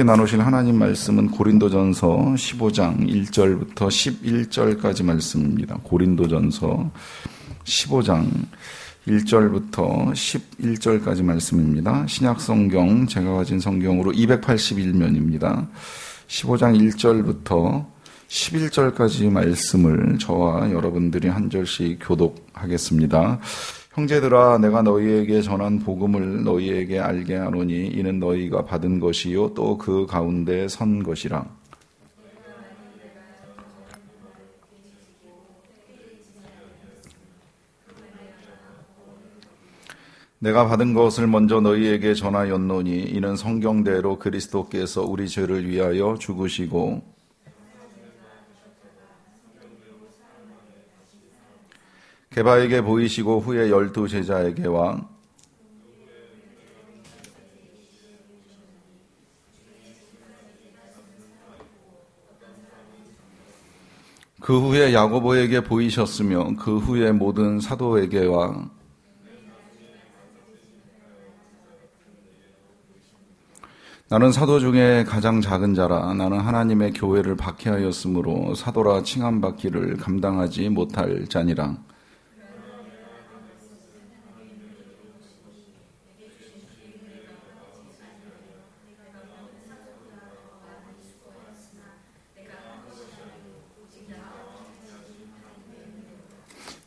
함께 나누실 하나님 말씀은 고린도전서 15장 1절부터 11절까지 말씀입니다. 고린도전서 15장 1절부터 11절까지 말씀입니다. 신약성경 제가 가진 성경으로 281면입니다. 15장 1절부터 11절까지 말씀을 저와 여러분들이 한 절씩 교독하겠습니다. 형제들아, 내가 너희에게 전한 복음을 너희에게 알게 하노니 이는 너희가 받은 것이요 또 그 가운데 선 것이라. 내가 받은 것을 먼저 너희에게 전하였노니 이는 성경대로 그리스도께서 우리 죄를 위하여 죽으시고 게바에게 보이시고 후에 12 제자에게와 그 후에 야고보에게 보이셨으며 그 후에 모든 사도에게와 나는 사도 중에 가장 작은 자라. 나는 하나님의 교회를 박해하였으므로 사도라 칭함받기를 감당하지 못할 자니라.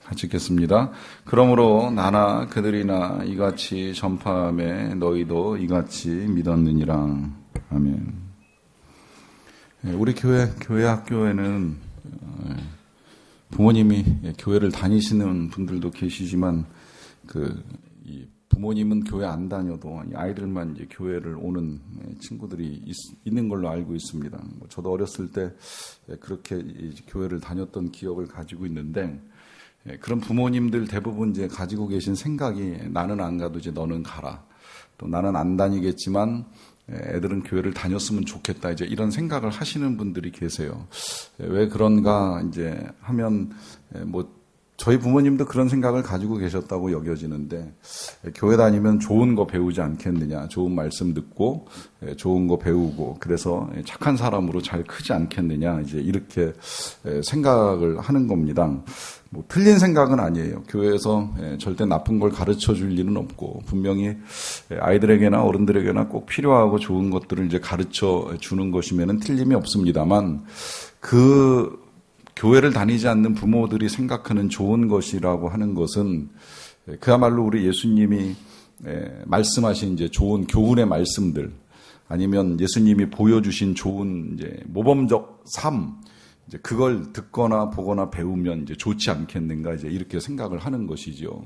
같이 읽겠습니다. 그러므로 나나 그들이나 이같이 전파함에 너희도 이같이 믿었느니라. 아멘. 우리 교회 학교에는 부모님이 교회를 다니시는 분들도 계시지만 이 부모님은 교회 안 다녀도 아이들만 이제 교회를 오는 친구들이 있는 걸로 알고 있습니다. 저도 어렸을 때 그렇게 교회를 다녔던 기억을 가지고 있는데, 그런 부모님들 대부분 이제 가지고 계신 생각이 나는 안 가도 이제 너는 가라. 또 나는 안 다니겠지만 애들은 교회를 다녔으면 좋겠다. 이제 이런 생각을 하시는 분들이 계세요. 왜 그런가 이제 하면 저희 부모님도 그런 생각을 가지고 계셨다고 여겨지는데, 교회 다니면 좋은 거 배우지 않겠느냐, 좋은 말씀 듣고 좋은 거 배우고 그래서 착한 사람으로 잘 크지 않겠느냐, 이제 이렇게 생각을 하는 겁니다. 틀린 생각은 아니에요. 교회에서 절대 나쁜 걸 가르쳐 줄 일은 없고, 분명히 아이들에게나 어른들에게나 꼭 필요하고 좋은 것들을 이제 가르쳐 주는 것이면은 틀림이 없습니다만, 교회를 다니지 않는 부모들이 생각하는 좋은 것이라고 하는 것은 그야말로 우리 예수님이 말씀하신 이제 좋은 교훈의 말씀들, 아니면 예수님이 보여주신 좋은 이제 모범적 삶, 이제 그걸 듣거나 보거나 배우면 이제 좋지 않겠는가, 이제 이렇게 생각을 하는 것이죠.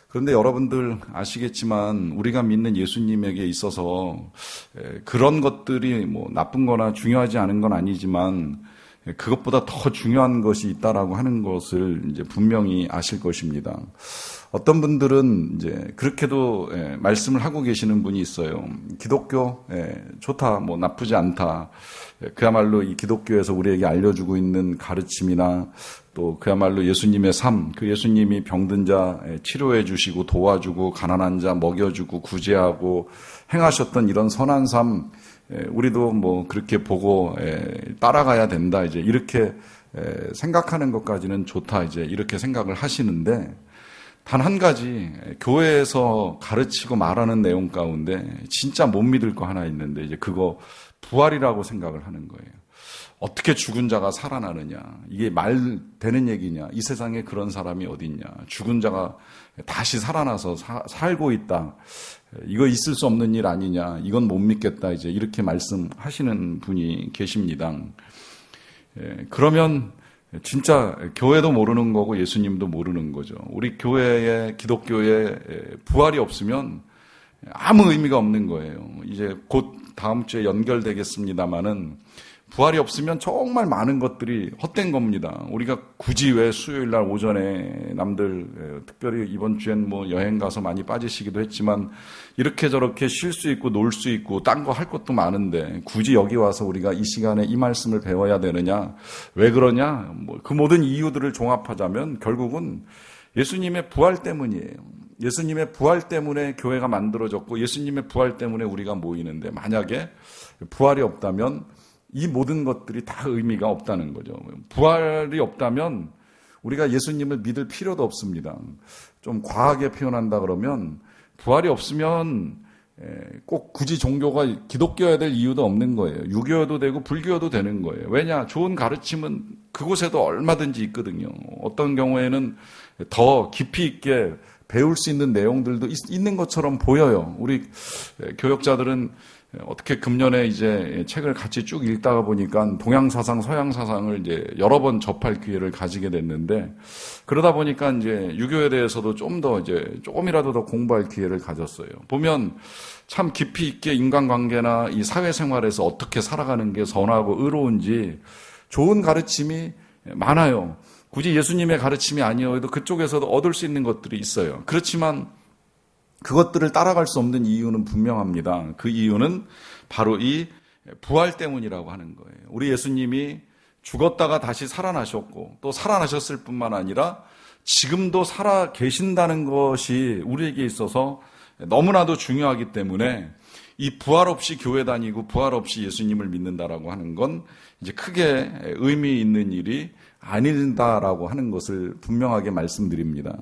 그런데 여러분들 아시겠지만 우리가 믿는 예수님에게 있어서 그런 것들이 나쁜 거나 중요하지 않은 건 아니지만 그것보다 더 중요한 것이 있다라고 하는 것을 이제 분명히 아실 것입니다. 어떤 분들은 이제 그렇게도 말씀을 하고 계시는 분이 있어요. 기독교 좋다, 나쁘지 않다. 그야말로 이 기독교에서 우리에게 알려주고 있는 가르침이나 또 그야말로 예수님의 삶, 그 예수님이 병든 자 치료해 주시고 도와주고 가난한 자 먹여주고 구제하고 행하셨던 이런 선한 삶, 우리도 그렇게 보고 따라가야 된다, 이제 이렇게 생각하는 것까지는 좋다, 이제 이렇게 생각을 하시는데, 단 한 가지 교회에서 가르치고 말하는 내용 가운데 진짜 못 믿을 거 하나 있는데, 이제 그거 부활이라고 생각을 하는 거예요. 어떻게 죽은 자가 살아나느냐, 이게 말 되는 얘기냐, 이 세상에 그런 사람이 어디 있냐, 죽은 자가 다시 살아나서 살고 있다, 이거 있을 수 없는 일 아니냐, 이건 못 믿겠다, 이제 이렇게 말씀하시는 분이 계십니다. 그러면 진짜 교회도 모르는 거고 예수님도 모르는 거죠. 우리 교회에, 기독교에 부활이 없으면 아무 의미가 없는 거예요. 이제 곧 다음 주에 연결되겠습니다마는 부활이 없으면 정말 많은 것들이 헛된 겁니다. 우리가 굳이 왜 수요일 날 오전에 남들 특별히 이번 주엔 여행 가서 많이 빠지시기도 했지만 이렇게 저렇게 쉴 수 있고 놀 수 있고 딴 거 할 것도 많은데 굳이 여기 와서 우리가 이 시간에 이 말씀을 배워야 되느냐, 왜 그러냐, 그 모든 이유들을 종합하자면 결국은 예수님의 부활 때문이에요. 예수님의 부활 때문에 교회가 만들어졌고 예수님의 부활 때문에 우리가 모이는데 만약에 부활이 없다면 이 모든 것들이 다 의미가 없다는 거죠. 부활이 없다면 우리가 예수님을 믿을 필요도 없습니다. 좀 과하게 표현한다 그러면 부활이 없으면 꼭 굳이 종교가 기독교여야 될 이유도 없는 거예요. 유교여도 되고 불교여도 되는 거예요. 왜냐? 좋은 가르침은 그곳에도 얼마든지 있거든요. 어떤 경우에는 더 깊이 있게 배울 수 있는 내용들도 있는 것처럼 보여요. 우리 교역자들은 어떻게 금년에 이제 책을 같이 쭉 읽다가 보니까 동양 사상, 서양 사상을 이제 여러 번 접할 기회를 가지게 됐는데 그러다 보니까 이제 유교에 대해서도 좀 더 이제 조금이라도 더 공부할 기회를 가졌어요. 보면 참 깊이 있게 인간관계나 이 사회생활에서 어떻게 살아가는 게 선하고 의로운지 좋은 가르침이 많아요. 굳이 예수님의 가르침이 아니어도 그쪽에서도 얻을 수 있는 것들이 있어요. 그렇지만 그것들을 따라갈 수 없는 이유는 분명합니다. 그 이유는 바로 이 부활 때문이라고 하는 거예요. 우리 예수님이 죽었다가 다시 살아나셨고 또 살아나셨을 뿐만 아니라 지금도 살아 계신다는 것이 우리에게 있어서 너무나도 중요하기 때문에 이 부활 없이 교회 다니고 부활 없이 예수님을 믿는다라고 하는 건 이제 크게 의미 있는 일이 아니다라고 하는 것을 분명하게 말씀드립니다.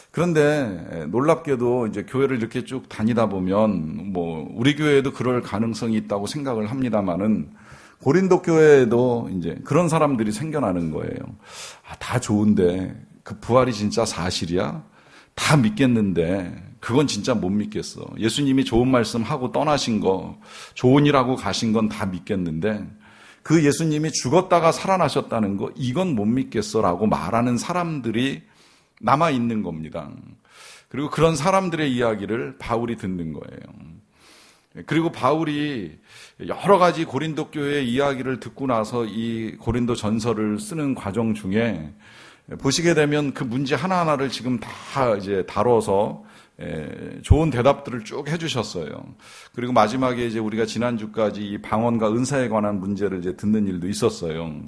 그런데 놀랍게도 이제 교회를 이렇게 쭉 다니다 보면 우리 교회에도 그럴 가능성이 있다고 생각을 합니다만은 고린도 교회에도 이제 그런 사람들이 생겨나는 거예요. 다 좋은데 그 부활이 진짜 사실이야? 다 믿겠는데 그건 진짜 못 믿겠어. 예수님이 좋은 말씀하고 떠나신 거, 좋은 일하고 가신 건 다 믿겠는데 그 예수님이 죽었다가 살아나셨다는 거 이건 못 믿겠어라고 말하는 사람들이 남아있는 겁니다. 그리고 그런 사람들의 이야기를 바울이 듣는 거예요. 그리고 바울이 여러 가지 고린도 교회의 이야기를 듣고 나서 이 고린도 전서를 쓰는 과정 중에 보시게 되면 그 문제 하나하나를 지금 다 이제 다뤄서 좋은 대답들을 쭉 해주셨어요. 그리고 마지막에 이제 우리가 지난주까지 이 방언과 은사에 관한 문제를 이제 듣는 일도 있었어요.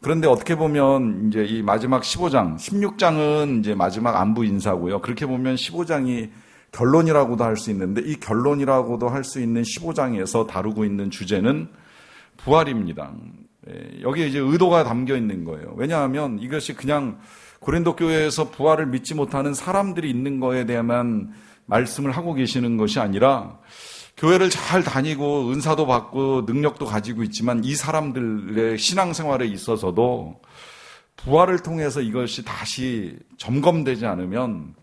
그런데 어떻게 보면 이제 이 마지막 15장, 16장은 이제 마지막 안부 인사고요. 그렇게 보면 15장이 결론이라고도 할 수 있는데 이 결론이라고도 할 수 있는 15장에서 다루고 있는 주제는 부활입니다. 여기에 이제 의도가 담겨 있는 거예요. 왜냐하면 이것이 그냥 고린도 교회에서 부활을 믿지 못하는 사람들이 있는 거에 대한 말씀을 하고 계시는 것이 아니라 교회를 잘 다니고 은사도 받고 능력도 가지고 있지만 이 사람들의 신앙생활에 있어서도 부활을 통해서 이것이 다시 점검되지 않으면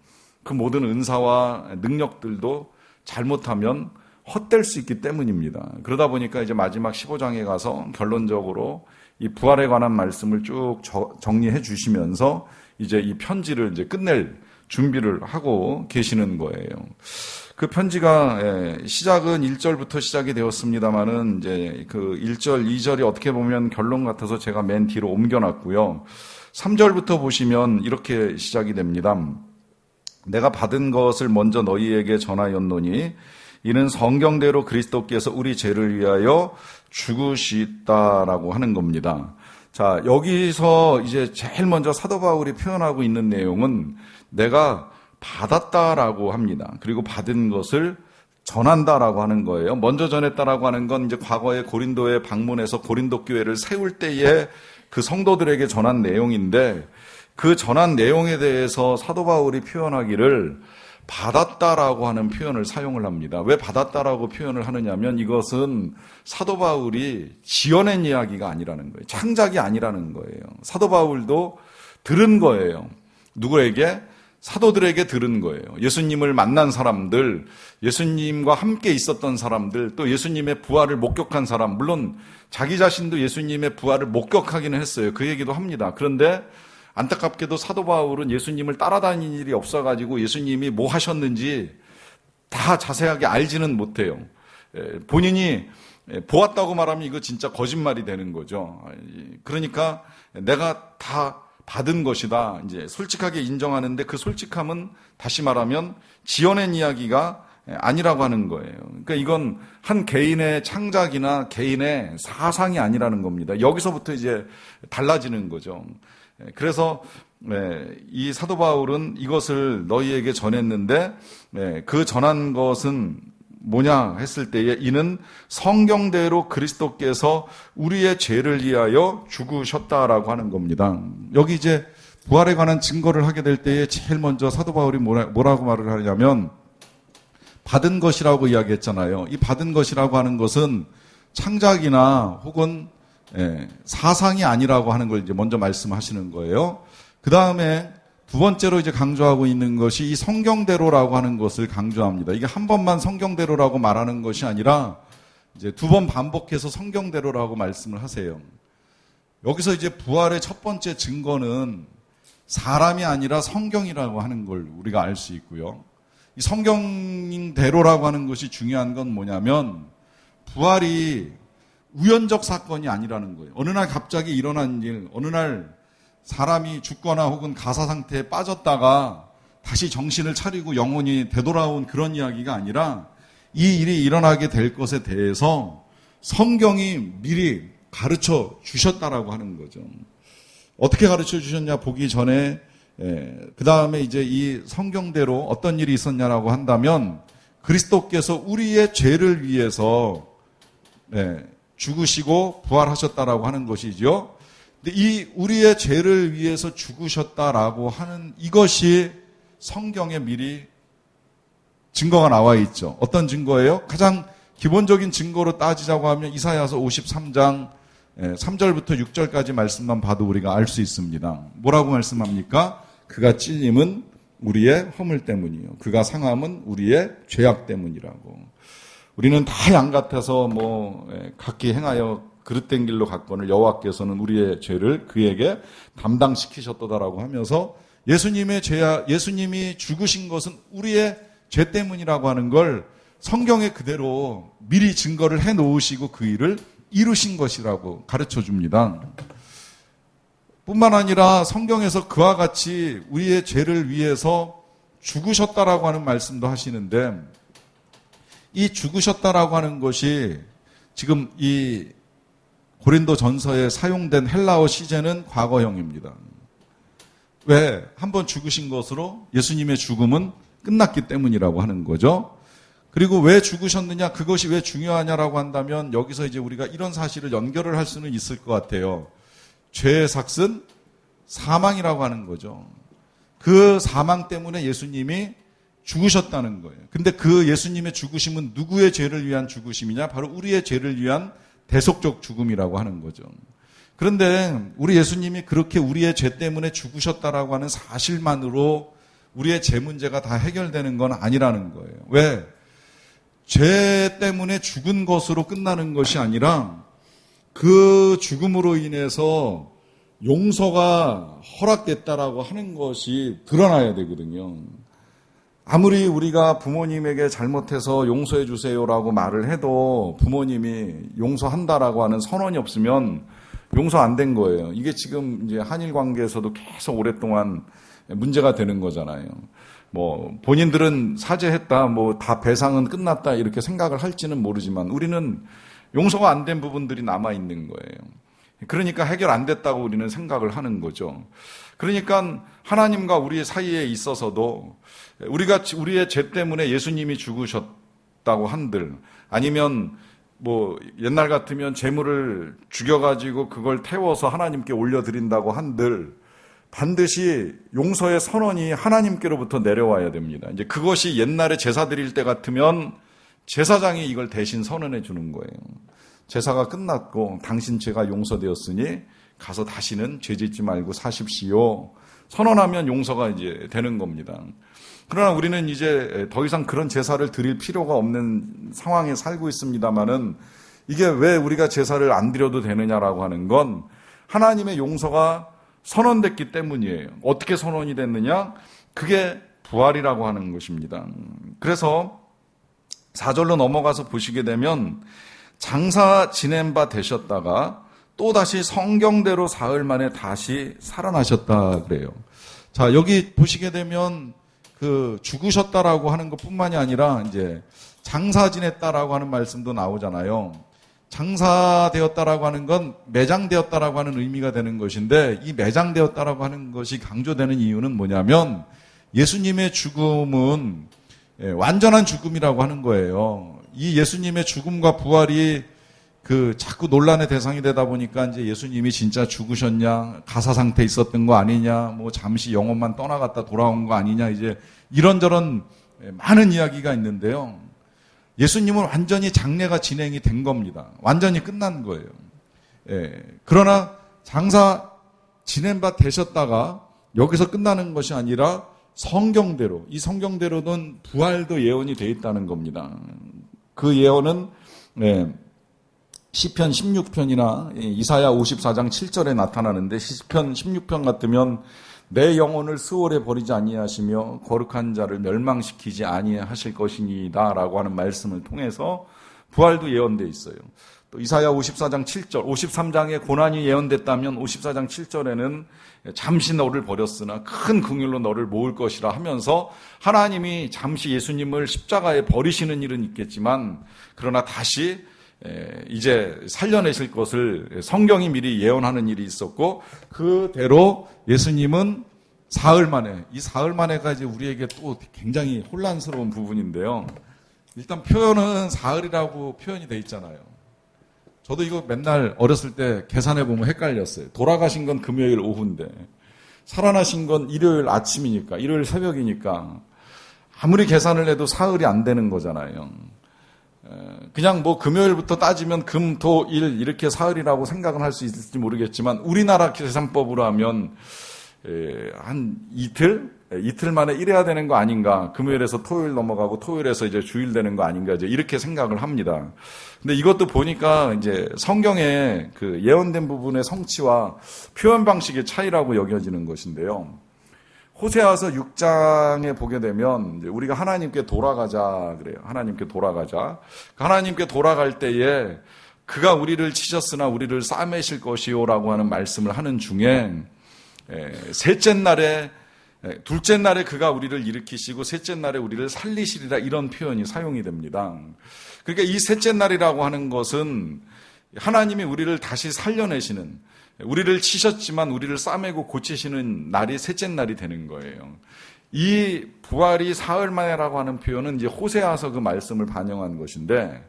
그 모든 은사와 능력들도 잘못하면 헛될 수 있기 때문입니다. 그러다 보니까 이제 마지막 15장에 가서 결론적으로 이 부활에 관한 말씀을 쭉 정리해 주시면서 이제 이 편지를 이제 끝낼 준비를 하고 계시는 거예요. 그 편지가 시작은 1절부터 시작이 되었습니다만은 이제 그 1절, 2절이 어떻게 보면 결론 같아서 제가 맨 뒤로 옮겨놨고요. 3절부터 보시면 이렇게 시작이 됩니다. 내가 받은 것을 먼저 너희에게 전하였노니 이는 성경대로 그리스도께서 우리 죄를 위하여 죽으시다라고 하는 겁니다. 자, 여기서 이제 제일 먼저 사도 바울이 표현하고 있는 내용은 내가 받았다라고 합니다. 그리고 받은 것을 전한다라고 하는 거예요. 먼저 전했다라고 하는 건 이제 과거에 고린도에 방문해서 고린도 교회를 세울 때에 그 성도들에게 전한 내용인데 그 전한 내용에 대해서 사도 바울이 표현하기를 받았다라고 하는 표현을 사용을 합니다. 왜 받았다라고 표현을 하느냐면 이것은 사도 바울이 지어낸 이야기가 아니라는 거예요. 창작이 아니라는 거예요. 사도 바울도 들은 거예요. 누구에게? 사도들에게 들은 거예요. 예수님을 만난 사람들, 예수님과 함께 있었던 사람들, 또 예수님의 부활을 목격한 사람, 물론 자기 자신도 예수님의 부활을 목격하기는 했어요. 그 얘기도 합니다. 그런데 안타깝게도 사도 바울은 예수님을 따라다닌 일이 없어가지고 예수님이 뭐 하셨는지 다 자세하게 알지는 못해요. 본인이 보았다고 말하면 이거 진짜 거짓말이 되는 거죠. 그러니까 내가 다 받은 것이다. 이제 솔직하게 인정하는데 그 솔직함은 다시 말하면 지어낸 이야기가 아니라고 하는 거예요. 그러니까 이건 한 개인의 창작이나 개인의 사상이 아니라는 겁니다. 여기서부터 이제 달라지는 거죠. 그래서 이 사도 바울은 이것을 너희에게 전했는데 그 전한 것은 뭐냐 했을 때에 이는 성경대로 그리스도께서 우리의 죄를 위하여 죽으셨다라고 하는 겁니다. 여기 이제 부활에 관한 증거를 하게 될 때에 제일 먼저 사도 바울이 뭐라고 말을 하냐면 받은 것이라고 이야기했잖아요. 이 받은 것이라고 하는 것은 창작이나 혹은 사상이 아니라고 하는 걸 이제 먼저 말씀하시는 거예요. 그 다음에 두 번째로 이제 강조하고 있는 것이 이 성경대로라고 하는 것을 강조합니다. 이게 한 번만 성경대로라고 말하는 것이 아니라 이제 두 번 반복해서 성경대로라고 말씀을 하세요. 여기서 이제 부활의 첫 번째 증거는 사람이 아니라 성경이라고 하는 걸 우리가 알 수 있고요. 이 성경대로라고 하는 것이 중요한 건 뭐냐면 부활이 우연적 사건이 아니라는 거예요. 어느 날 갑자기 일어난 일, 어느 날 사람이 죽거나 혹은 가사 상태에 빠졌다가 다시 정신을 차리고 영혼이 되돌아온 그런 이야기가 아니라 이 일이 일어나게 될 것에 대해서 성경이 미리 가르쳐 주셨다라고 하는 거죠. 어떻게 가르쳐 주셨냐 보기 전에 그 다음에 이제 이 성경대로 어떤 일이 있었냐라고 한다면 그리스도께서 우리의 죄를 위해서 죽으시고 부활하셨다라고 하는 것이죠. 근데 이 우리의 죄를 위해서 죽으셨다라고 하는 이것이 성경에 미리 증거가 나와 있죠. 어떤 증거예요? 가장 기본적인 증거로 따지자고 하면 이사야서 53장 3절부터 6절까지 말씀만 봐도 우리가 알 수 있습니다. 뭐라고 말씀합니까? 그가 찔림은 우리의 허물 때문이요. 그가 상함은 우리의 죄악 때문이라고. 우리는 다 양 같아서 각기 행하여 그릇된 길로 갔거늘 여호와께서는 우리의 죄를 그에게 담당시키셨도다라고 하면서 예수님이 죽으신 것은 우리의 죄 때문이라고 하는 걸 성경에 그대로 미리 증거를 해 놓으시고 그 일을 이루신 것이라고 가르쳐 줍니다. 뿐만 아니라 성경에서 그와 같이 우리의 죄를 위해서 죽으셨다라고 하는 말씀도 하시는데 이 죽으셨다라고 하는 것이 지금 이 고린도 전서에 사용된 헬라어 시제는 과거형입니다. 왜? 한번 죽으신 것으로 예수님의 죽음은 끝났기 때문이라고 하는 거죠. 그리고 왜 죽으셨느냐, 그것이 왜 중요하냐라고 한다면 여기서 이제 우리가 이런 사실을 연결을 할 수는 있을 것 같아요. 죄의 삭은 사망이라고 하는 거죠. 그 사망 때문에 예수님이 죽으셨다는 거예요. 근데 그 예수님의 죽으심은 누구의 죄를 위한 죽으심이냐? 바로 우리의 죄를 위한 대속적 죽음이라고 하는 거죠. 그런데 우리 예수님이 그렇게 우리의 죄 때문에 죽으셨다라고 하는 사실만으로 우리의 죄 문제가 다 해결되는 건 아니라는 거예요. 왜? 죄 때문에 죽은 것으로 끝나는 것이 아니라 그 죽음으로 인해서 용서가 허락됐다라고 하는 것이 드러나야 되거든요. 아무리 우리가 부모님에게 잘못해서 용서해 주세요라고 말을 해도 부모님이 용서한다라고 하는 선언이 없으면 용서 안 된 거예요. 이게 지금 이제 한일 관계에서도 계속 오랫동안 문제가 되는 거잖아요. 본인들은 사죄했다, 다 배상은 끝났다 이렇게 생각을 할지는 모르지만 우리는 용서가 안 된 부분들이 남아 있는 거예요. 그러니까 해결 안 됐다고 우리는 생각을 하는 거죠. 그러니까 하나님과 우리 사이에 있어서도 우리가 우리의 죄 때문에 예수님이 죽으셨다고 한들 아니면 옛날 같으면 재물을 죽여가지고 그걸 태워서 하나님께 올려드린다고 한들 반드시 용서의 선언이 하나님께로부터 내려와야 됩니다. 이제 그것이 옛날에 제사 드릴 때 같으면 제사장이 이걸 대신 선언해 주는 거예요. 제사가 끝났고 당신 죄가 용서되었으니 가서 다시는 죄 짓지 말고 사십시오. 선언하면 용서가 이제 되는 겁니다. 그러나 우리는 이제 더 이상 그런 제사를 드릴 필요가 없는 상황에 살고 있습니다만은 이게 왜 우리가 제사를 안 드려도 되느냐라고 하는 건 하나님의 용서가 선언됐기 때문이에요. 어떻게 선언이 됐느냐? 그게 부활이라고 하는 것입니다. 그래서 4절로 넘어가서 보시게 되면 장사 지낸 바 되셨다가 또다시 성경대로 사흘 만에 다시 살아나셨다 그래요. 자, 여기 보시게 되면 죽으셨다라고 하는 것뿐만이 아니라 이제 장사 지냈다라고 하는 말씀도 나오잖아요. 장사되었다라고 하는 건 매장되었다라고 하는 의미가 되는 것인데, 이 매장되었다라고 하는 것이 강조되는 이유는 뭐냐면 예수님의 죽음은 완전한 죽음이라고 하는 거예요. 이 예수님의 죽음과 부활이 자꾸 논란의 대상이 되다 보니까 이제 예수님이 진짜 죽으셨냐, 가사 상태에 있었던 거 아니냐, 뭐 잠시 영혼만 떠나갔다 돌아온 거 아니냐, 이제 이런저런 많은 이야기가 있는데요. 예수님은 완전히 장례가 진행이 된 겁니다. 완전히 끝난 거예요. 그러나 장사 지낸 바 되셨다가 여기서 끝나는 것이 아니라 성경대로, 이 성경대로는 부활도 예언이 되어 있다는 겁니다. 그 예언은 시편 16편이나 이사야 54장 7절에 나타나는데, 시편 16편 같으면 내 영혼을 수월에 버리지 아니하시며 거룩한 자를 멸망시키지 아니하실 것이니이다 라고 하는 말씀을 통해서 부활도 예언되어 있어요. 또 이사야 54장 7절, 53장에 고난이 예언됐다면 54장 7절에는 잠시 너를 버렸으나 큰 긍휼로 너를 모을 것이라 하면서 하나님이 잠시 예수님을 십자가에 버리시는 일은 있겠지만 그러나 다시 이제 살려내실 것을 성경이 미리 예언하는 일이 있었고, 그대로 예수님은 사흘 만에, 이 사흘 만에가 이제 우리에게 또 굉장히 혼란스러운 부분인데요. 일단 표현은 사흘이라고 표현이 돼 있잖아요. 저도 이거 맨날 어렸을 때 계산해 보면 헷갈렸어요. 돌아가신 건 금요일 오후인데 살아나신 건 일요일 아침이니까, 일요일 새벽이니까 아무리 계산을 해도 사흘이 안 되는 거잖아요. 그냥 뭐 금요일부터 따지면 금, 토, 일 이렇게 사흘이라고 생각은 할 수 있을지 모르겠지만 우리나라 계산법으로 하면 한 이틀 만에 이래야 되는 거 아닌가, 금요일에서 토요일 넘어가고 토요일에서 이제 주일 되는 거 아닌가, 이제 이렇게 생각을 합니다. 근데 이것도 보니까 이제 성경의 그 예언된 부분의 성취와 표현 방식의 차이라고 여겨지는 것인데요. 호세아서 6장에 보게 되면 우리가 하나님께 돌아가자 그래요. 하나님께 돌아가자. 하나님께 돌아갈 때에 그가 우리를 치셨으나 우리를 싸매실 것이요라고 하는 말씀을 하는 중에 셋째 날에, 둘째 날에 그가 우리를 일으키시고 셋째 날에 우리를 살리시리라, 이런 표현이 사용이 됩니다. 그러니까 이 셋째 날이라고 하는 것은 하나님이 우리를 다시 살려내시는, 우리를 치셨지만 우리를 싸매고 고치시는 날이 셋째 날이 되는 거예요. 이 부활이 사흘 만에라고 하는 표현은 이제 호세아서 그 말씀을 반영한 것인데,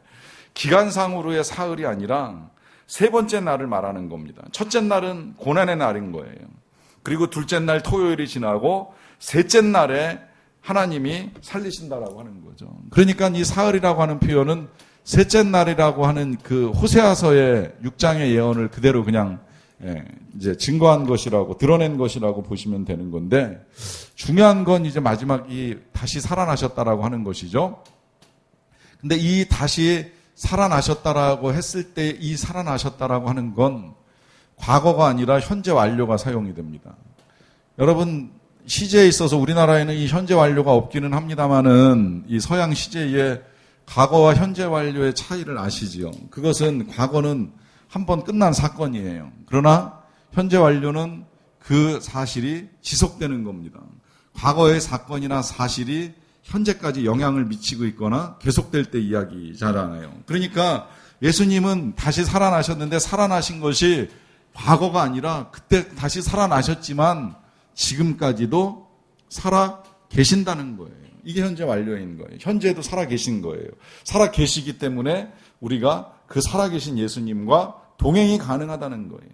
기간상으로의 사흘이 아니라 세 번째 날을 말하는 겁니다. 첫째 날은 고난의 날인 거예요. 그리고 둘째 날 토요일이 지나고 셋째 날에 하나님이 살리신다라고 하는 거죠. 그러니까 이 사흘이라고 하는 표현은 셋째 날이라고 하는 그 호세아서의 6장의 예언을 그대로 그냥 이제 증거한 것이라고, 드러낸 것이라고 보시면 되는 건데, 중요한 건 이제 마지막이 다시 살아나셨다라고 하는 것이죠. 근데 이 다시 살아나셨다라고 했을 때 이 살아나셨다라고 하는 건 과거가 아니라 현재 완료가 사용이 됩니다. 여러분, 시제에 있어서 우리나라에는 이 현재 완료가 없기는 합니다만은 이 서양 시제의 과거와 현재 완료의 차이를 아시지요? 그것은 과거는 한 번 끝난 사건이에요. 그러나 현재 완료는 그 사실이 지속되는 겁니다. 과거의 사건이나 사실이 현재까지 영향을 미치고 있거나 계속될 때 이야기잖아요. 그러니까 예수님은 다시 살아나셨는데 살아나신 것이 과거가 아니라 그때 다시 살아나셨지만 지금까지도 살아 계신다는 거예요. 이게 현재 완료인 거예요. 현재도 살아 계신 거예요. 살아 계시기 때문에 우리가 그 살아계신 예수님과 동행이 가능하다는 거예요.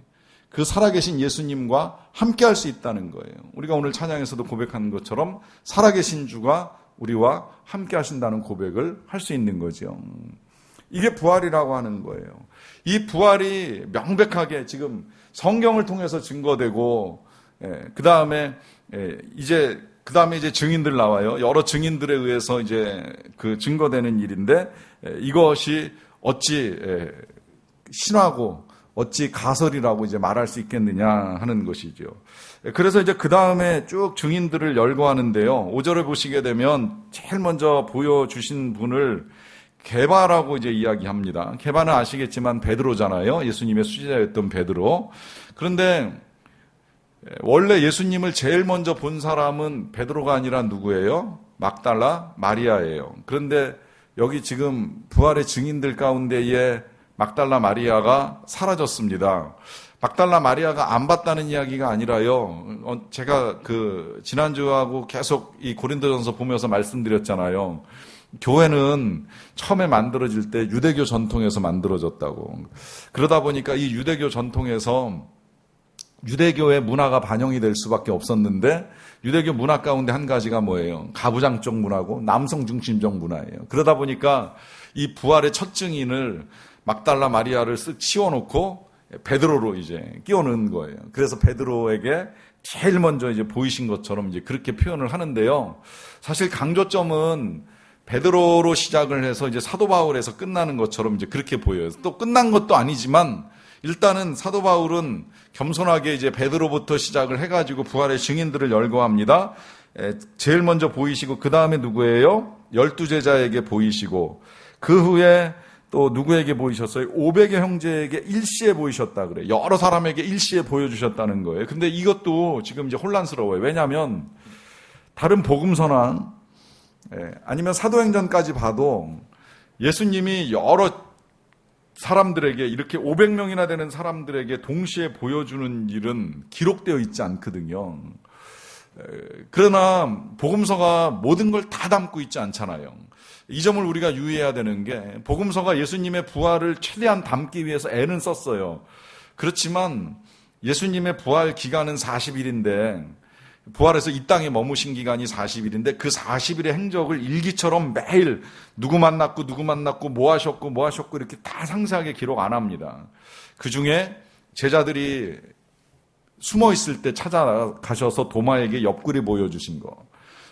그 살아계신 예수님과 함께할 수 있다는 거예요. 우리가 오늘 찬양에서도 고백한 것처럼 살아계신 주가 우리와 함께 하신다는 고백을 할 수 있는 거죠. 이게 부활이라고 하는 거예요. 이 부활이 명백하게 지금 성경을 통해서 증거되고, 그 다음에 이제 증인들 나와요. 여러 증인들에 의해서 이제 그 증거되는 일인데, 이것이 어찌 신화고 어찌 가설이라고 이제 말할 수 있겠느냐 하는 것이죠. 그래서 이제 그 다음에 쭉 증인들을 열거하는데요. 5절을 보시게 되면 제일 먼저 보여주신 분을 게바라고 이제 이야기합니다. 게바는 아시겠지만 베드로잖아요. 예수님의 수제자였던 베드로. 그런데 원래 예수님을 제일 먼저 본 사람은 베드로가 아니라 누구예요? 막달라 마리아예요. 그런데 여기 지금 부활의 증인들 가운데에 막달라 마리아가 사라졌습니다. 막달라 마리아가 안 봤다는 이야기가 아니라요. 제가 지난주하고 계속 이 고린도전서 보면서 말씀드렸잖아요. 교회는 처음에 만들어질 때 유대교 전통에서 만들어졌다고. 그러다 보니까 이 유대교 전통에서 유대교의 문화가 반영이 될 수밖에 없었는데 유대교 문화 가운데 한 가지가 뭐예요? 가부장적 문화고 남성 중심적 문화예요. 그러다 보니까 이 부활의 첫 증인을 막달라 마리아를 쓱 치워놓고 베드로로 이제 끼워넣은 거예요. 그래서 베드로에게 제일 먼저 이제 보이신 것처럼 이제 그렇게 표현을 하는데요. 사실 강조점은 베드로로 시작을 해서 이제 사도 바울에서 끝나는 것처럼 이제 그렇게 보여요. 또 끝난 것도 아니지만 일단은 사도 바울은 겸손하게 이제 베드로부터 시작을 해가지고 부활의 증인들을 열거합니다. 제일 먼저 보이시고 그 다음에 누구예요? 12제자에게 보이시고 그 후에 또 누구에게 보이셨어요? 500의 형제에게 일시에 보이셨다 그래요. 여러 사람에게 일시에 보여주셨다는 거예요. 근데 이것도 지금 이제 혼란스러워요. 왜냐하면 다른 복음서나 아니면 사도행전까지 봐도 예수님이 여러 사람들에게 이렇게 500명이나 되는 사람들에게 동시에 보여주는 일은 기록되어 있지 않거든요. 그러나 복음서가 모든 걸 다 담고 있지 않잖아요. 이 점을 우리가 유의해야 되는 게 복음서가 예수님의 부활을 최대한 담기 위해서 애는 썼어요. 그렇지만 예수님의 부활 기간은 40일인데 부활해서 이 땅에 머무신 기간이 40일인데 그 40일의 행적을 일기처럼 매일 누구 만났고 뭐 하셨고 이렇게 다 상세하게 기록 안 합니다. 그중에 제자들이 숨어 있을 때 찾아가셔서 도마에게 옆구리 보여주신 거.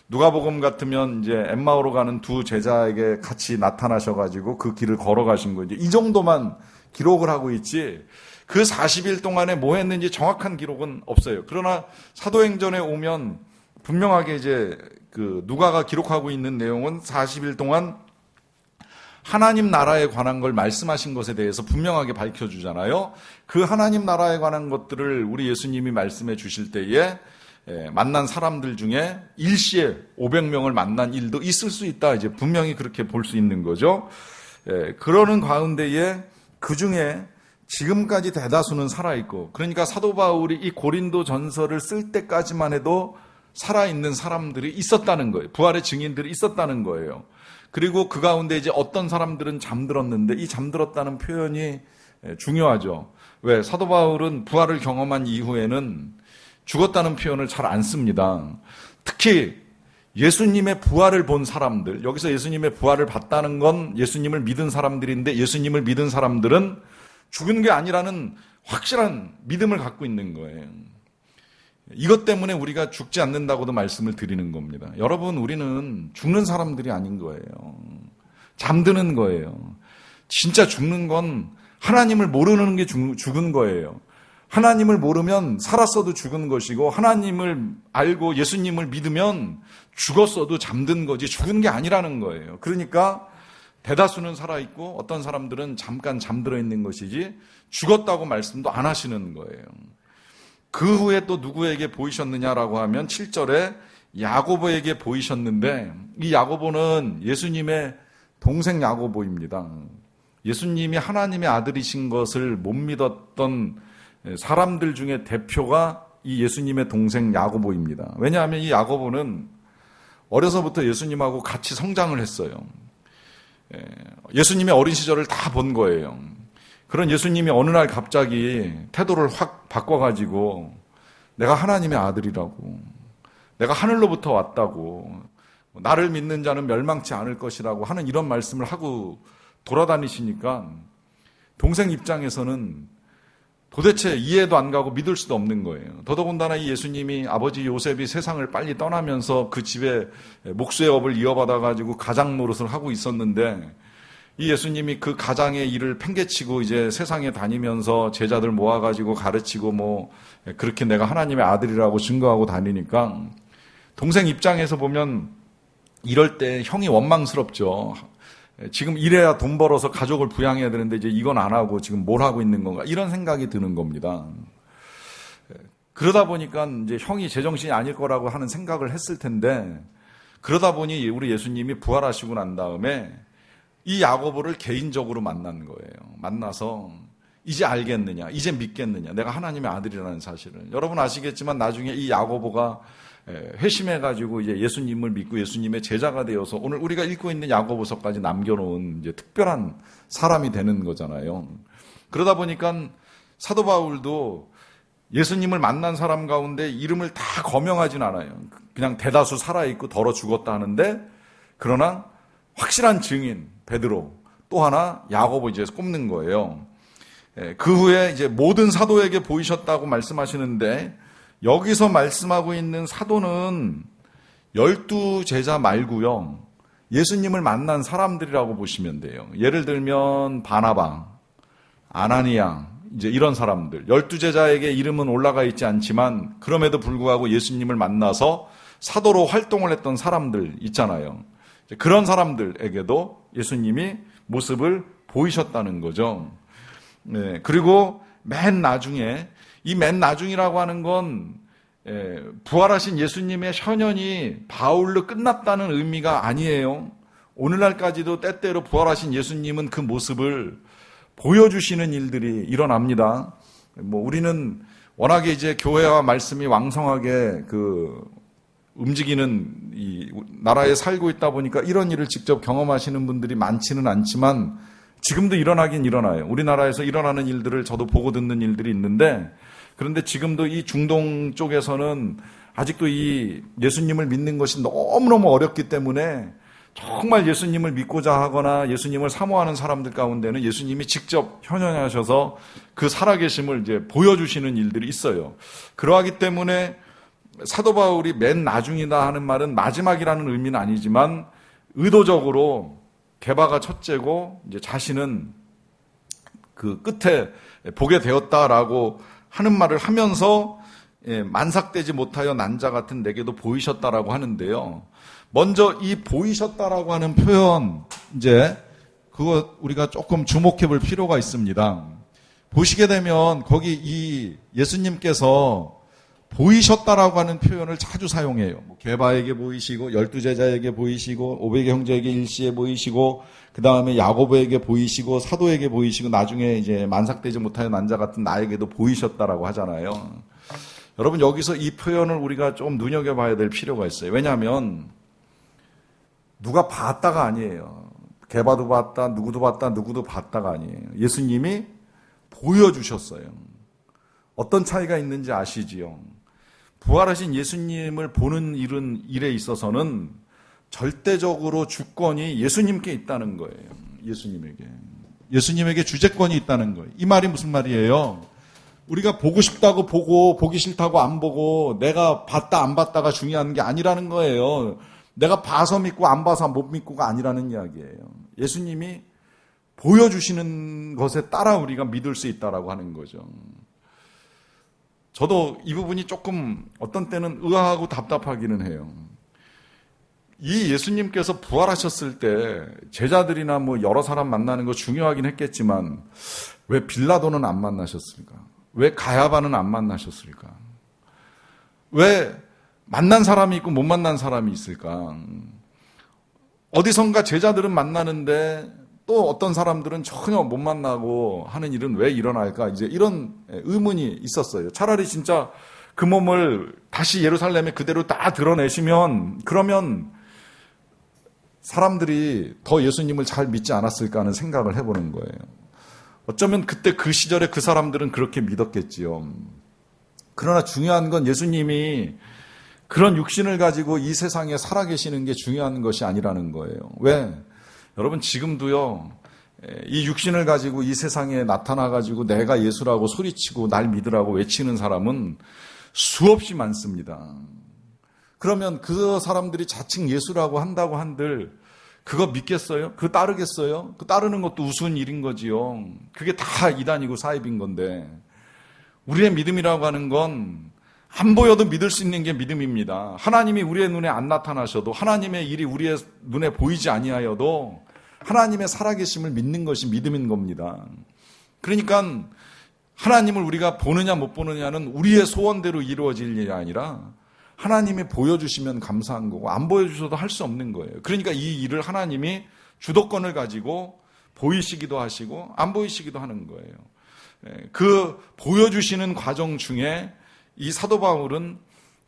누가복음 같으면 이제 엠마오로 가는 두 제자에게 같이 나타나셔가지고 그 길을 걸어가신 거. 이제 이 정도만 기록을 하고 있지 그 40일 동안에 뭐 했는지 정확한 기록은 없어요. 그러나 사도행전에 오면 분명하게 이제 누가가 기록하고 있는 내용은 40일 동안 하나님 나라에 관한 걸 말씀하신 것에 대해서 분명하게 밝혀주잖아요. 그 하나님 나라에 관한 것들을 우리 예수님이 말씀해 주실 때에 만난 사람들 중에 일시에 500명을 만난 일도 있을 수 있다. 이제 분명히 그렇게 볼 수 있는 거죠. 그러는 가운데에 그 중에 지금까지 대다수는 살아있고, 그러니까 사도 바울이 이 고린도 전서를 쓸 때까지만 해도 살아있는 사람들이 있었다는 거예요. 부활의 증인들이 있었다는 거예요. 그리고 그 가운데 이제 어떤 사람들은 잠들었는데 이 잠들었다는 표현이 중요하죠. 왜? 사도 바울은 부활을 경험한 이후에는 죽었다는 표현을 잘 안 씁니다. 특히 예수님의 부활을 본 사람들, 여기서 예수님의 부활을 봤다는 건 예수님을 믿은 사람들인데 예수님을 믿은 사람들은 죽은 게 아니라는 확실한 믿음을 갖고 있는 거예요. 이것 때문에 우리가 죽지 않는다고도 말씀을 드리는 겁니다. 여러분, 우리는 죽는 사람들이 아닌 거예요. 잠드는 거예요. 진짜 죽는 건 하나님을 모르는 게 죽은 거예요. 하나님을 모르면 살았어도 죽은 것이고 하나님을 알고 예수님을 믿으면 죽었어도 잠든 거지 죽은 게 아니라는 거예요. 그러니까 대다수는 살아있고 어떤 사람들은 잠깐 잠들어 있는 것이지 죽었다고 말씀도 안 하시는 거예요. 그 후에 또 누구에게 보이셨느냐라고 하면 7절에 야고보에게 보이셨는데 이 야고보는 예수님의 동생 야고보입니다. 예수님이 하나님의 아들이신 것을 못 믿었던 사람들 중에 대표가 이 예수님의 동생 야고보입니다. 왜냐하면 이 야고보는 어려서부터 예수님하고 같이 성장을 했어요. 예수님의 어린 시절을 다 본 거예요. 그런 예수님이 어느 날 갑자기 태도를 확 바꿔가지고 내가 하나님의 아들이라고, 내가 하늘로부터 왔다고, 나를 믿는 자는 멸망치 않을 것이라고 하는 이런 말씀을 하고 돌아다니시니까 동생 입장에서는 도대체 이해도 안 가고 믿을 수도 없는 거예요. 더더군다나 이 예수님이 아버지 요셉이 세상을 빨리 떠나면서 그 집에 목수의 업을 이어받아가지고 가장 노릇을 하고 있었는데 이 예수님이 그 가장의 일을 팽개치고 이제 세상에 다니면서 제자들 모아가지고 가르치고 뭐 그렇게 내가 하나님의 아들이라고 증거하고 다니니까 동생 입장에서 보면 이럴 때 형이 원망스럽죠. 지금 이래야 돈 벌어서 가족을 부양해야 되는데 이제 이건 안 하고 지금 뭘 하고 있는 건가 이런 생각이 드는 겁니다. 그러다 보니까 이제 형이 제정신이 아닐 거라고 하는 생각을 했을 텐데 그러다 보니 우리 예수님이 부활하시고 난 다음에 이 야고보를 개인적으로 만난 거예요. 만나서 이제 알겠느냐, 이제 믿겠느냐, 내가 하나님의 아들이라는 사실을. 여러분 아시겠지만 나중에 이 야고보가 회심해가지고 이제 예수님을 믿고 예수님의 제자가 되어서 오늘 우리가 읽고 있는 야고보서까지 남겨놓은 이제 특별한 사람이 되는 거잖아요. 그러다 보니까 사도 바울도 예수님을 만난 사람 가운데 이름을 다 거명하진 않아요. 그냥 대다수 살아있고 덜어 죽었다 하는데, 그러나 확실한 증인 베드로, 또 하나 야고보 이제 꼽는 거예요. 그 후에 이제 모든 사도에게 보이셨다고 말씀하시는데, 여기서 말씀하고 있는 사도는 12 제자 말고요, 예수님을 만난 사람들이라고 보시면 돼요. 예를 들면 바나바, 아나니아, 이제 이런 사람들, 12 제자에게 이름은 올라가 있지 않지만 그럼에도 불구하고 예수님을 만나서 사도로 활동을 했던 사람들 있잖아요. 그런 사람들에게도 예수님이 모습을 보이셨다는 거죠. 네, 그리고 맨 나중에, 이 맨 나중이라고 하는 건 부활하신 예수님의 현현이 바울로 끝났다는 의미가 아니에요. 오늘날까지도 때때로 부활하신 예수님은 그 모습을 보여주시는 일들이 일어납니다. 우리는 워낙에 이제 교회와 말씀이 왕성하게 움직이는 이 나라에 살고 있다 보니까 이런 일을 직접 경험하시는 분들이 많지는 않지만 지금도 일어나긴 일어나요. 우리나라에서 일어나는 일들을 저도 보고 듣는 일들이 있는데, 그런데 지금도 이 중동 쪽에서는 아직도 이 예수님을 믿는 것이 너무너무 어렵기 때문에 정말 예수님을 믿고자 하거나 예수님을 사모하는 사람들 가운데는 예수님이 직접 현현하셔서 그 살아계심을 이제 보여주시는 일들이 있어요. 그러하기 때문에 사도 바울이 맨 나중이다 하는 말은 마지막이라는 의미는 아니지만 의도적으로 게바가 첫째고 이제 자신은 그 끝에 보게 되었다라고 하는 말을 하면서 만삭되지 못하여 난자 같은 내게도 보이셨다라고 하는데요. 먼저 이 보이셨다라고 하는 표현, 이제 그거 우리가 조금 주목해 볼 필요가 있습니다. 보시게 되면 거기 이 예수님께서 보이셨다라고 하는 표현을 자주 사용해요. 게바에게 보이시고 12제자에게 보이시고 500의 형제에게 일시에 보이시고 그 다음에 야고보에게 보이시고 사도에게 보이시고 나중에 이제 만삭되지 못하여 난자 같은 나에게도 보이셨다라고 하잖아요. 여러분 여기서 이 표현을 우리가 좀 눈여겨봐야 될 필요가 있어요. 왜냐하면 누가 봤다가 아니에요. 게바도 봤다, 누구도 봤다, 누구도 봤다가 아니에요. 예수님이 보여주셨어요. 어떤 차이가 있는지 아시지요? 부활하신 예수님을 보는 일에 있어서는 절대적으로 주권이 예수님께 있다는 거예요. 예수님에게 주재권이 있다는 거예요. 이 말이 무슨 말이에요? 우리가 보고 싶다고 보고 보기 싫다고 안 보고 내가 봤다 안 봤다가 중요한 게 아니라는 거예요. 내가 봐서 믿고 안 봐서 못 믿고가 아니라는 이야기예요. 예수님이 보여주시는 것에 따라 우리가 믿을 수 있다라고 하는 거죠. 저도 이 부분이 조금 어떤 때는 의아하고 답답하기는 해요. 이 예수님께서 부활하셨을 때 제자들이나 여러 사람 만나는 거 중요하긴 했겠지만 왜 빌라도는 안 만나셨을까? 왜 가야바는 안 만나셨을까? 왜 만난 사람이 있고 못 만난 사람이 있을까? 어디선가 제자들은 만나는데 또 어떤 사람들은 전혀 못 만나고 하는 일은 왜 일어날까? 이제 이런 의문이 있었어요. 차라리 진짜 그 몸을 다시 예루살렘에 그대로 다 드러내시면 그러면 사람들이 더 예수님을 잘 믿지 않았을까 하는 생각을 해보는 거예요. 어쩌면 그때 그 시절에 그 사람들은 그렇게 믿었겠지요. 그러나 중요한 건 예수님이 그런 육신을 가지고 이 세상에 살아계시는 게 중요한 것이 아니라는 거예요. 왜? 여러분 지금도요. 이 육신을 가지고 이 세상에 나타나가지고 내가 예수라고 소리치고 날 믿으라고 외치는 사람은 수없이 많습니다. 그러면 그 사람들이 자칭 예수라고 한다고 한들 그거 믿겠어요? 그거 따르겠어요? 그 따르는 것도 우스운 일인 거지요. 그게 다 이단이고 사입인 건데 우리의 믿음이라고 하는 건 안 보여도 믿을 수 있는 게 믿음입니다. 하나님이 우리의 눈에 안 나타나셔도 하나님의 일이 우리의 눈에 보이지 아니하여도 하나님의 살아계심을 믿는 것이 믿음인 겁니다. 그러니까 하나님을 우리가 보느냐 못 보느냐는 우리의 소원대로 이루어질 일이 아니라 하나님이 보여주시면 감사한 거고 안 보여주셔도 할 수 없는 거예요. 그러니까 이 일을 하나님이 주도권을 가지고 보이시기도 하시고 안 보이시기도 하는 거예요. 그 보여주시는 과정 중에 이 사도 바울은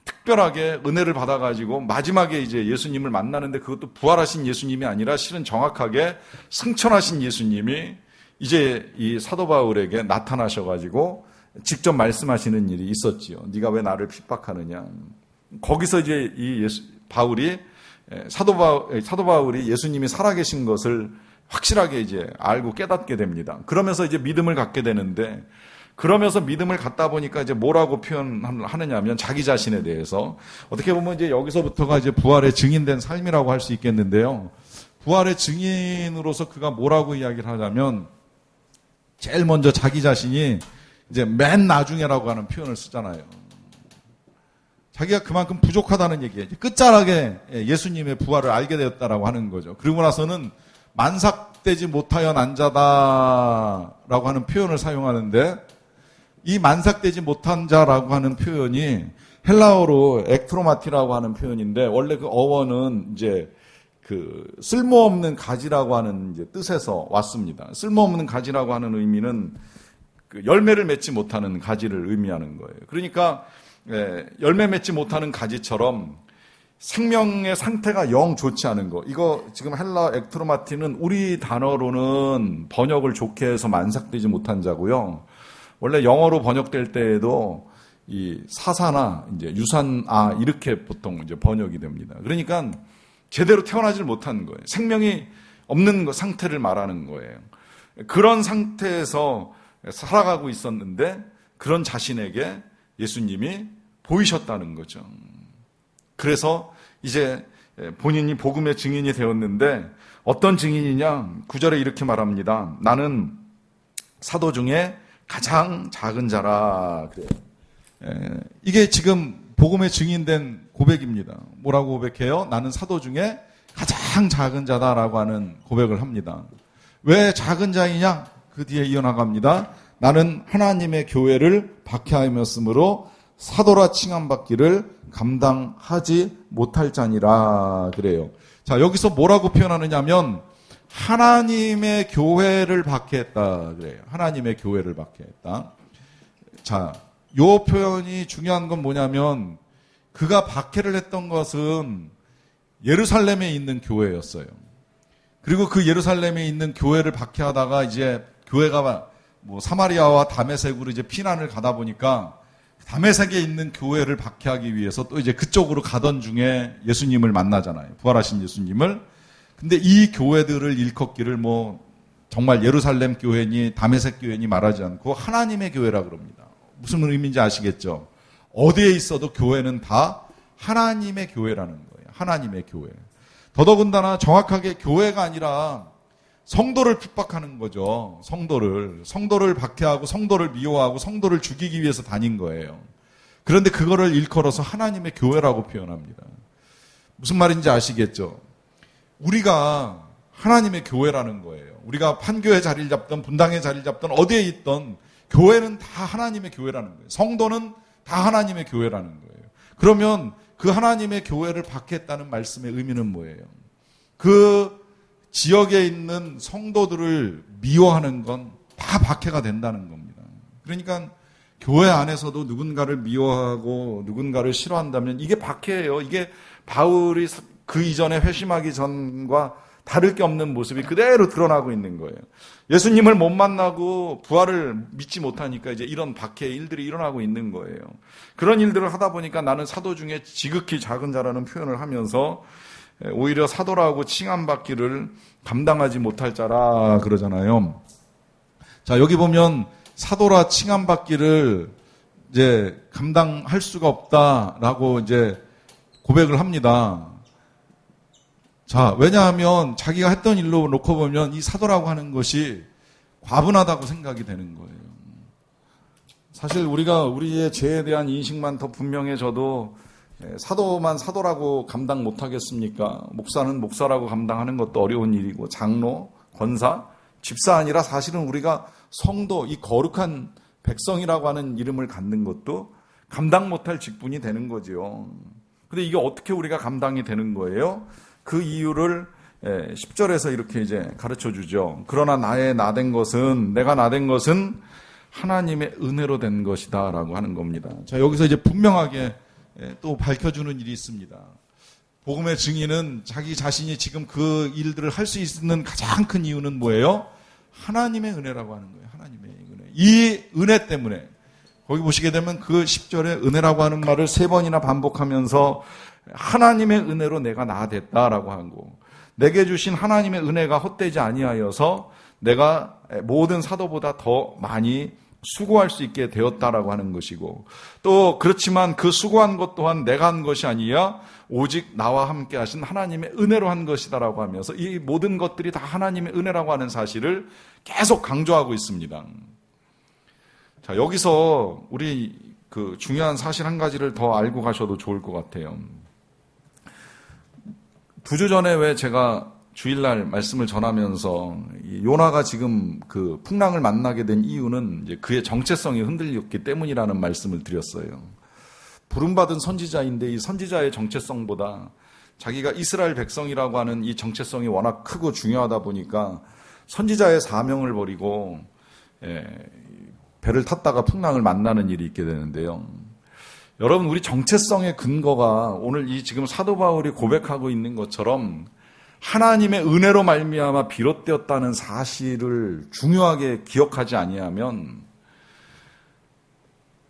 특별하게 은혜를 받아가지고 마지막에 이제 예수님을 만나는데 그것도 부활하신 예수님이 아니라 실은 정확하게 승천하신 예수님이 이제 이 사도 바울에게 나타나셔가지고 직접 말씀하시는 일이 있었지요. 네가 왜 나를 핍박하느냐. 거기서 이제 이 사도 바울이 예수님이 살아계신 것을 확실하게 이제 알고 깨닫게 됩니다. 그러면서 이제 믿음을 갖게 되는데, 그러면서 믿음을 갖다 보니까 이제 뭐라고 표현하느냐 하면 자기 자신에 대해서 어떻게 보면 이제 여기서부터가 이제 부활의 증인된 삶이라고 할 수 있겠는데요. 부활의 증인으로서 그가 뭐라고 이야기를 하자면 제일 먼저 자기 자신이 이제 맨 나중에라고 하는 표현을 쓰잖아요. 자기가 그만큼 부족하다는 얘기예요. 끝자락에 예수님의 부활을 알게 되었다라고 하는 거죠. 그리고 나서는 만삭되지 못하여 난 자다라고 하는 표현을 사용하는데, 이 만삭되지 못한 자라고 하는 표현이 헬라어로 ektroma티라고 하는 표현인데, 원래 그 어원은 이제 그 쓸모없는 가지라고 하는 이제 뜻에서 왔습니다. 쓸모없는 가지라고 하는 의미는 그 열매를 맺지 못하는 가지를 의미하는 거예요. 그러니까 열매 맺지 못하는 가지처럼 생명의 상태가 영 좋지 않은 거. 이거 지금 헬라 ektro마티는 우리 단어로는 번역을 좋게 해서 만삭되지 못한 자고요. 원래 영어로 번역될 때에도 이 사사나 이제 유산아 이렇게 보통 이제 번역이 됩니다. 그러니까 제대로 태어나질 못한 거예요. 생명이 없는 상태를 말하는 거예요. 그런 상태에서 살아가고 있었는데 그런 자신에게 예수님이 보이셨다는 거죠. 그래서 이제 본인이 복음의 증인이 되었는데 어떤 증인이냐? 9절에 이렇게 말합니다. 나는 사도 중에 가장 작은 자라 그래요. 이게 지금 복음의 증인된 고백입니다. 뭐라고 고백해요? 나는 사도 중에 가장 작은 자다라고 하는 고백을 합니다. 왜 작은 자이냐? 그 뒤에 이어나갑니다. 나는 하나님의 교회를 박해하였으므로 사도라 칭함받기를 감당하지 못할 자니라 그래요. 자, 여기서 뭐라고 표현하느냐면 하나님의 교회를 박해했다 그래요. 하나님의 교회를 박해했다. 자, 요 표현이 중요한 건 뭐냐면 그가 박해를 했던 것은 예루살렘에 있는 교회였어요. 그리고 그 예루살렘에 있는 교회를 박해하다가 이제 교회가 뭐 사마리아와 다메섹으로 이제 피난을 가다 보니까 다메섹에 있는 교회를 박해하기 위해서 또 이제 그쪽으로 가던 중에 예수님을 만나잖아요. 부활하신 예수님을. 근데 이 교회들을 일컫기를 뭐 정말 예루살렘 교회니 다메섹 교회니 말하지 않고 하나님의 교회라 그럽니다. 무슨 의미인지 아시겠죠? 어디에 있어도 교회는 다 하나님의 교회라는 거예요. 하나님의 교회. 더더군다나 정확하게 교회가 아니라 성도를 핍박하는 거죠. 성도를 박해하고 성도를 미워하고 성도를 죽이기 위해서 다닌 거예요. 그런데 그거를 일컬어서 하나님의 교회라고 표현합니다. 무슨 말인지 아시겠죠? 우리가 하나님의 교회라는 거예요. 우리가 판교에 자리를 잡던 분당에 자리를 잡던 어디에 있던 교회는 다 하나님의 교회라는 거예요. 성도는 다 하나님의 교회라는 거예요. 그러면 그 하나님의 교회를 박해했다는 말씀의 의미는 뭐예요? 그 지역에 있는 성도들을 미워하는 건 다 박해가 된다는 겁니다. 그러니까 교회 안에서도 누군가를 미워하고 누군가를 싫어한다면 이게 박해예요. 이게 바울이 그 이전에 회심하기 전과 다를 게 없는 모습이 그대로 드러나고 있는 거예요. 예수님을 못 만나고 부활을 믿지 못하니까 이제 이런 박해의 일들이 일어나고 있는 거예요. 그런 일들을 하다 보니까 나는 사도 중에 지극히 작은 자라는 표현을 하면서 오히려 사도라고 칭함받기를 감당하지 못할 자라 그러잖아요. 자, 여기 보면 사도라 칭함받기를 이제 감당할 수가 없다라고 이제 고백을 합니다. 자, 왜냐하면 자기가 했던 일로 놓고 보면 이 사도라고 하는 것이 과분하다고 생각이 되는 거예요. 사실 우리가 우리의 죄에 대한 인식만 더 분명해져도 사도만 사도라고 감당 못하겠습니까? 목사는 목사라고 감당하는 것도 어려운 일이고 장로, 권사, 집사 아니라 사실은 우리가 성도, 이 거룩한 백성이라고 하는 이름을 갖는 것도 감당 못할 직분이 되는 거죠. 근데 이게 어떻게 우리가 감당이 되는 거예요? 그 이유를 10절에서 이렇게 이제 가르쳐 주죠. 그러나 내가 나된 것은 하나님의 은혜로 된 것이다 라고 하는 겁니다. 자, 여기서 이제 분명하게 또 밝혀주는 일이 있습니다. 복음의 증인은 자기 자신이 지금 그 일들을 할 수 있는 가장 큰 이유는 뭐예요? 하나님의 은혜라고 하는 거예요. 하나님의 은혜. 이 은혜 때문에 거기 보시게 되면 그 10절에 은혜라고 하는 말을 3번이나 반복하면서 하나님의 은혜로 내가 나아됐다라고 한 거고, 내게 주신 하나님의 은혜가 헛되지 아니하여서 내가 모든 사도보다 더 많이 수고할 수 있게 되었다라고 하는 것이고, 또 그렇지만 그 수고한 것 또한 내가 한 것이 아니야 오직 나와 함께 하신 하나님의 은혜로 한 것이다라고 하면서 이 모든 것들이 다 하나님의 은혜라고 하는 사실을 계속 강조하고 있습니다. 자, 여기서 우리 그 중요한 사실 한 가지를 더 알고 가셔도 좋을 것 같아요. 2주 전에 왜 제가 주일날 말씀을 전하면서 요나가 지금 그 풍랑을 만나게 된 이유는 이제 그의 정체성이 흔들렸기 때문이라는 말씀을 드렸어요. 부름받은 선지자인데 이 선지자의 정체성보다 자기가 이스라엘 백성이라고 하는 이 정체성이 워낙 크고 중요하다 보니까 선지자의 사명을 버리고 배를 탔다가 풍랑을 만나는 일이 있게 되는데요. 여러분, 우리 정체성의 근거가 오늘 이 지금 사도 바울이 고백하고 있는 것처럼 하나님의 은혜로 말미암아 비롯되었다는 사실을 중요하게 기억하지 아니하면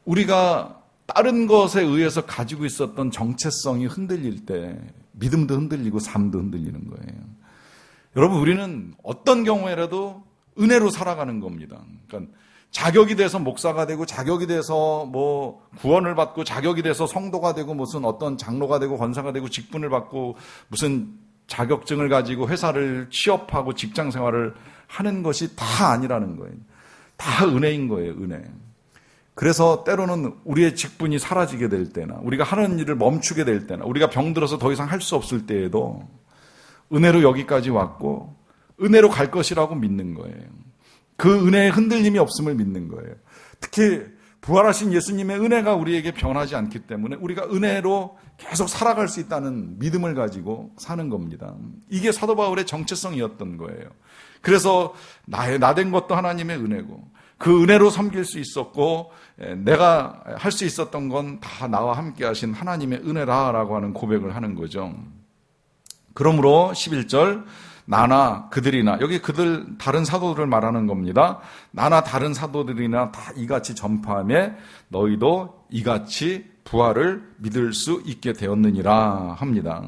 우리가 다른 것에 의해서 가지고 있었던 정체성이 흔들릴 때 믿음도 흔들리고 삶도 흔들리는 거예요. 여러분, 우리는 어떤 경우에라도 은혜로 살아가는 겁니다. 그러니까 자격이 돼서 목사가 되고 자격이 돼서 뭐 구원을 받고 자격이 돼서 성도가 되고 무슨 어떤 장로가 되고 권사가 되고 직분을 받고 무슨 자격증을 가지고 회사를 취업하고 직장 생활을 하는 것이 다 아니라는 거예요. 다 은혜인 거예요, 은혜. 그래서 때로는 우리의 직분이 사라지게 될 때나 우리가 하는 일을 멈추게 될 때나 우리가 병들어서 더 이상 할 수 없을 때에도 은혜로 여기까지 왔고 은혜로 갈 것이라고 믿는 거예요. 그 은혜의 흔들림이 없음을 믿는 거예요. 특히 부활하신 예수님의 은혜가 우리에게 변하지 않기 때문에 우리가 은혜로 계속 살아갈 수 있다는 믿음을 가지고 사는 겁니다. 이게 사도 바울의 정체성이었던 거예요. 그래서 나된 것도 하나님의 은혜고 그 은혜로 섬길 수 있었고 내가 할 수 있었던 건 다 나와 함께 하신 하나님의 은혜라라고 하는 고백을 하는 거죠. 그러므로 11절 나나 그들이나, 여기 그들 다른 사도들을 말하는 겁니다. 나나 다른 사도들이나 다 이같이 전파하며 너희도 이같이 부활을 믿을 수 있게 되었느니라 합니다.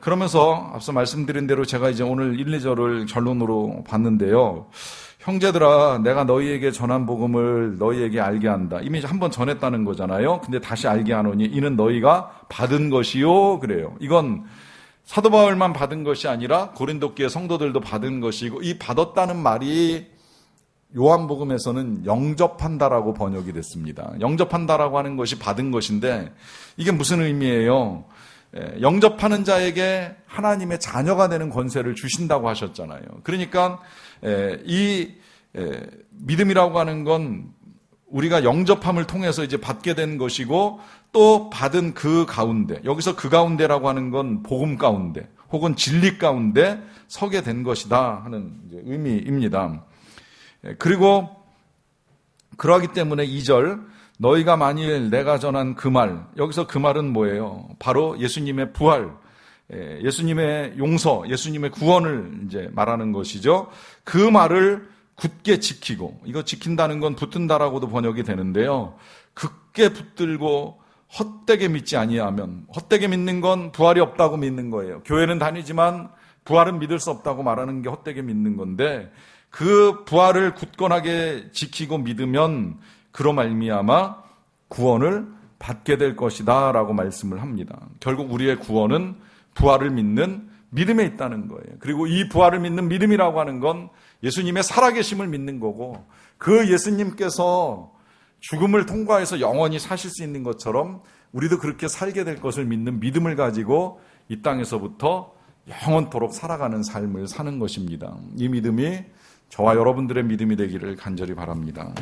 그러면서 앞서 말씀드린 대로 제가 이제 오늘 1, 2절을 결론으로 봤는데요. 형제들아, 내가 너희에게 전한 복음을 너희에게 알게 한다. 이미 한번 전했다는 거잖아요. 근데 다시 알게 하노니 이는 너희가 받은 것이요. 그래요. 이건 사도 바울만 받은 것이 아니라 고린도 교회 성도들도 받은 것이고, 이 받았다는 말이 요한복음에서는 영접한다라고 번역이 됐습니다. 영접한다라고 하는 것이 받은 것인데 이게 무슨 의미예요? 영접하는 자에게 하나님의 자녀가 되는 권세를 주신다고 하셨잖아요. 그러니까 이 믿음이라고 하는 건 우리가 영접함을 통해서 이제 받게 된 것이고, 또 받은 그 가운데, 여기서 그 가운데라고 하는 건 복음 가운데 혹은 진리 가운데 서게 된 것이다 하는 의미입니다. 그리고 그러하기 때문에 2절 너희가 만일 내가 전한 그 말, 여기서 그 말은 뭐예요? 바로 예수님의 부활, 예수님의 용서, 예수님의 구원을 이제 말하는 것이죠. 그 말을 굳게 지키고, 이거 지킨다는 건 붙든다라고도 번역이 되는데요. 굳게 붙들고 헛되게 믿지 아니하면, 헛되게 믿는 건 부활이 없다고 믿는 거예요. 교회는 다니지만 부활은 믿을 수 없다고 말하는 게 헛되게 믿는 건데, 그 부활을 굳건하게 지키고 믿으면 그로 말미암아 구원을 받게 될 것이다 라고 말씀을 합니다. 결국 우리의 구원은 부활을 믿는 믿음에 있다는 거예요. 그리고 이 부활을 믿는 믿음이라고 하는 건 예수님의 살아계심을 믿는 거고, 그 예수님께서 죽음을 통과해서 영원히 사실 수 있는 것처럼 우리도 그렇게 살게 될 것을 믿는 믿음을 가지고 이 땅에서부터 영원토록 살아가는 삶을 사는 것입니다. 이 믿음이 저와 여러분들의 믿음이 되기를 간절히 바랍니다.